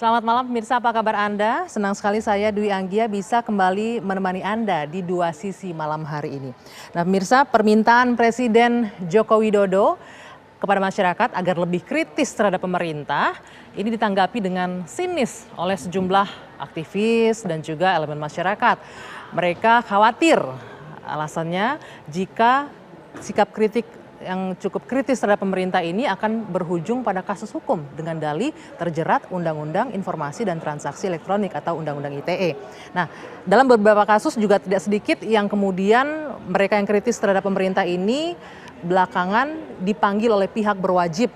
Selamat malam pemirsa, apa kabar Anda? Senang sekali saya Dwi Anggia bisa kembali menemani Anda di Dua Sisi malam hari ini. Nah pemirsa, permintaan Presiden Joko Widodo kepada masyarakat agar lebih kritis terhadap pemerintah ini ditanggapi dengan sinis oleh sejumlah aktivis dan juga elemen masyarakat. Mereka khawatir alasannya jika sikap kritik yang cukup kritis terhadap pemerintah ini akan berujung pada kasus hukum dengan dalih terjerat Undang-Undang Informasi dan Transaksi Elektronik atau Undang-Undang ITE. Nah, dalam beberapa kasus juga tidak sedikit yang kemudian mereka yang kritis terhadap pemerintah ini belakangan dipanggil oleh pihak berwajib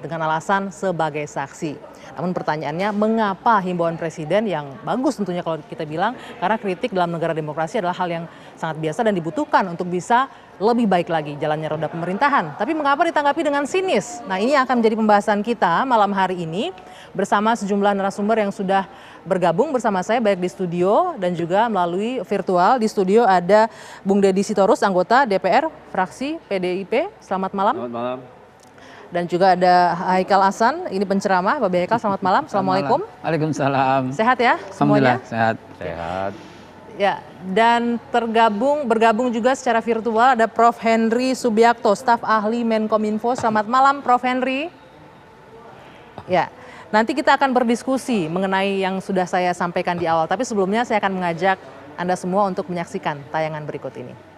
dengan alasan sebagai saksi. Namun pertanyaannya, mengapa himbauan presiden yang bagus tentunya kalau kita bilang, karena kritik dalam negara demokrasi adalah hal yang sangat biasa dan dibutuhkan untuk bisa lebih baik lagi jalannya roda pemerintahan. Tapi mengapa ditanggapi dengan sinis? Nah ini akan menjadi pembahasan kita malam hari ini bersama sejumlah narasumber yang sudah bergabung bersama saya baik di studio dan juga melalui virtual. Di studio ada Bung Deddy Sitorus, anggota DPR fraksi PDIP. Selamat malam. Selamat malam. Dan juga ada Haikal Hasan, ini penceramah. Bapak Haikal, selamat malam. Assalamualaikum. Waalaikumsalam. Sehat ya semuanya? Sehat. Sehat. Ya, dan bergabung juga secara virtual ada Prof. Henry Subiakto, staf ahli Menkominfo. Selamat malam Prof. Henry. Ya, nanti kita akan berdiskusi mengenai yang sudah saya sampaikan di awal. Tapi sebelumnya saya akan mengajak Anda semua untuk menyaksikan tayangan berikut ini.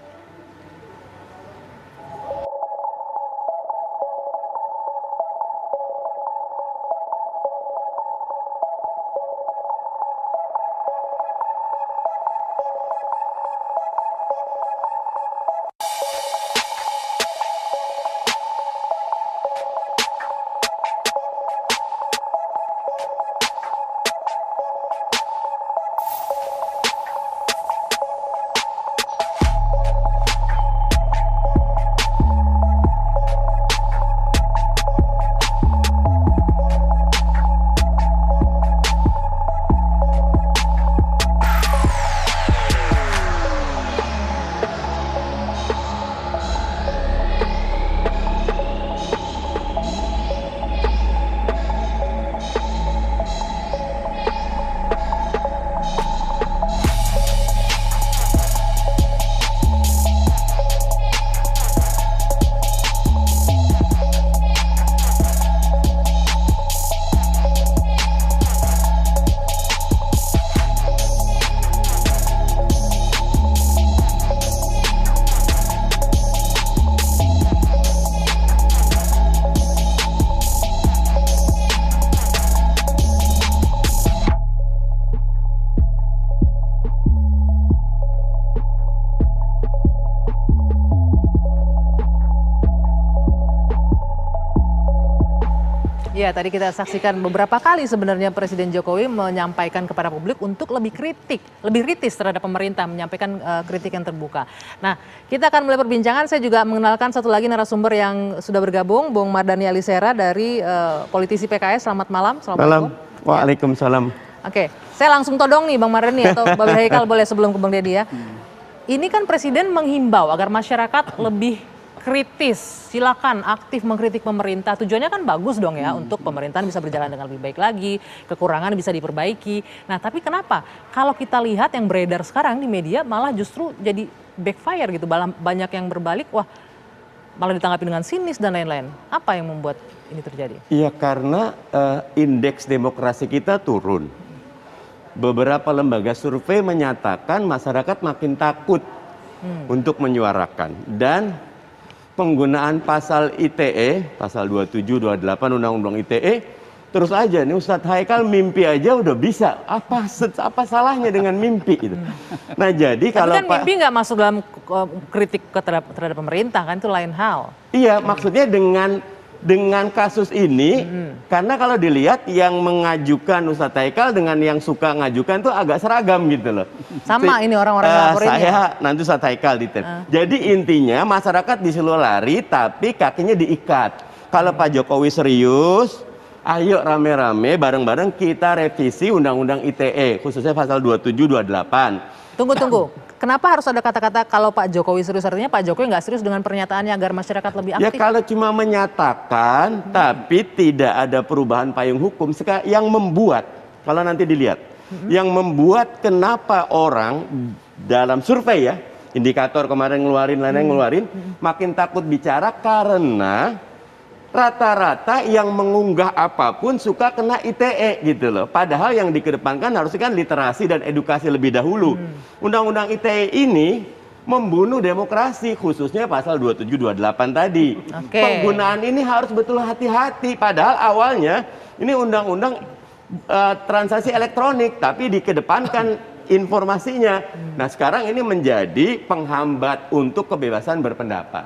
Ya, tadi kita saksikan beberapa kali sebenarnya Presiden Jokowi menyampaikan kepada publik untuk lebih kritis terhadap pemerintah, menyampaikan kritik yang terbuka. Nah, kita akan mulai perbincangan. Saya juga mengenalkan satu lagi narasumber yang sudah bergabung, Bung Mardhani Alisera dari politisi PKS. Selamat malam. Malam. Waalaikumsalam. Oke, saya langsung todong nih Bang Mardhani atau Bapak Haikal boleh sebelum ke Bang Deddy ya. Ini kan Presiden menghimbau agar masyarakat lebih kritis, silakan aktif mengkritik pemerintah. Tujuannya kan bagus dong ya untuk pemerintahan bisa berjalan dengan lebih baik lagi, kekurangan bisa diperbaiki. Nah tapi kenapa kalau kita lihat yang beredar sekarang di media malah justru jadi backfire gitu, banyak yang berbalik, wah malah ditanggapi dengan sinis dan lain-lain. Apa yang membuat ini terjadi? Iya karena indeks demokrasi kita turun. Beberapa lembaga survei menyatakan masyarakat makin takut untuk menyuarakan. Dan penggunaan pasal ITE, pasal 27, 28 Undang-Undang ITE, terus aja nih Ustadz Haikal mimpi aja udah bisa. Apa salahnya dengan mimpi itu? Nah jadi kalau kan mimpi nggak masuk dalam kritik terhadap pemerintah kan, itu lain hal. Iya, maksudnya dengan kasus ini, karena kalau dilihat yang mengajukan Ustadz Haikal dengan yang suka ngajukan tuh agak seragam gitu loh. Sama ini orang-orang laporinnya. Saya nanti Ustadz Haikal detail. Jadi intinya masyarakat disuruh lari tapi kakinya diikat. Kalau Pak Jokowi serius, ayo rame-rame bareng-bareng kita revisi Undang-Undang ITE, khususnya pasal 27, 28. Tunggu. Kenapa harus ada kata-kata kalau Pak Jokowi serius? Artinya Pak Jokowi nggak serius dengan pernyataannya agar masyarakat lebih aktif? Ya kalau cuma menyatakan tapi tidak ada perubahan payung hukum yang membuat Kalau nanti dilihat, yang membuat kenapa orang dalam survei ya, indikator kemarin ngeluarin, lain-lain ngeluarin, makin takut bicara karena rata-rata yang mengunggah apapun suka kena ITE gitu loh. Padahal yang dikedepankan harusnya kan literasi dan edukasi lebih dahulu. Undang-undang ITE ini membunuh demokrasi, khususnya pasal 27-28 tadi. Oke. Penggunaan ini harus betul hati-hati. Padahal awalnya ini undang-undang transaksi elektronik, tapi dikedepankan informasinya. Nah sekarang ini menjadi penghambat untuk kebebasan berpendapat.